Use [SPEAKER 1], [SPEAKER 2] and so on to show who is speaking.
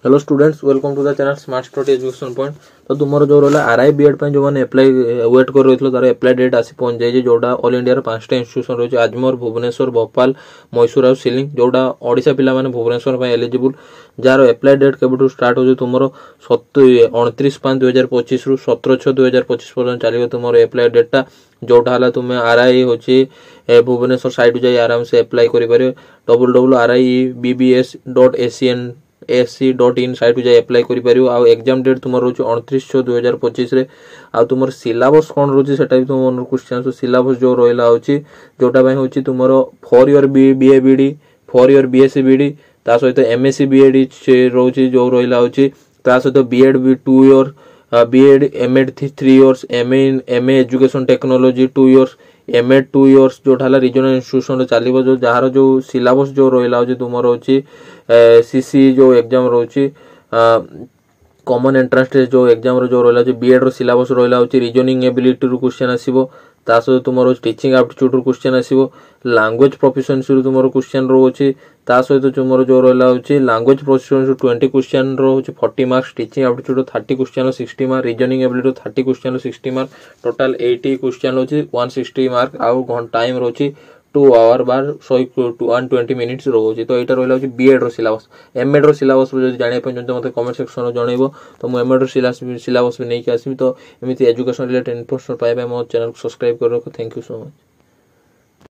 [SPEAKER 1] Hello students, welcome to the channel smart study education point. तो तुम जो रहा आरआई बीएड जो मैंने एप्लाई वेट कर रही तार एप्लाई डेट आसी पहुंच जाए जोटा ऑल इंडिया 5टा इंस्टीट्यूशन रही आजमोर, भुवनेश्वर, भोपाल, मैसूर और सिलिंग जोटा ओडिशा पिला माने भुवनेश्वर एलिजिबल जार एप्लाई डेट केबठू स्टार्ट हो तुम 29/5/2025 रु 17/6/2025 पर्यंत चलो तुम एप्लाई डेटा जोटा है तुम आरआई हूँ भुवनेश्वर साइट जाए आराम से एप्लाई कर www.ribbs.ac.in साइट जाए एप्लाई कर एग्जाम डेट तुम रोच 29/6/2025 रे आ तुम सिलेबस कौन रोचे सेटा भी तुम क्वेश्चन सिलेबस जो रहा होची जोटा हूँ तुम 4 year BA BD 4 year BSc BD ता सहित एमएससी बीएड रोचे जो रहा होची ता सहित बीएड भी 2 year BEd MEd 3 years MA education technology 2 years MEd 2 years जोटा रीजनल इंस्टीट्यूशन चलो जो जार जो सिलेबस जो रहा हो तुम रोचे सीसी जो एग्जाम रोचे कॉमन एंट्रांस टेस्ट जो एग्जाम जो रहा बीएड रो सिलेबस रहा हो रीजनिंग एबिलिटी रू क्वेश्चन आसीबो ता सहित तुम टीचिंग एप्टीट्यूड रू क्वेश्चन आसीबो लैंग्वेज प्रोफिशिएंसी रू तुम क्वेश्चन रोचे ता सहित तुम जो रहा हो लैंग्वेज प्रोफिशिएंसी 20 क्वेश्चन रोचे 40 marks teaching aptitude 30 question 60 mark reasoning ability 30 question 60 mark total 80 question रोचे 160 मार्क आउ टाइम रोचे 2 आवर बार 120 मिनिट्स रोचे। तो यहाँ रहा है बीएड रो सिलेबस एमएड रो सिलेबस जाना मतलब कमेंट सेक्शन जनइब तो मुझे एमएड रो सिलेबस भी नहीं आसमी। तो एमती एजुकेशन रिलेटेड इनफॉरमेशन पाइबा मो चैनल को सब्सक्राइब कर रखो। Thank you so much.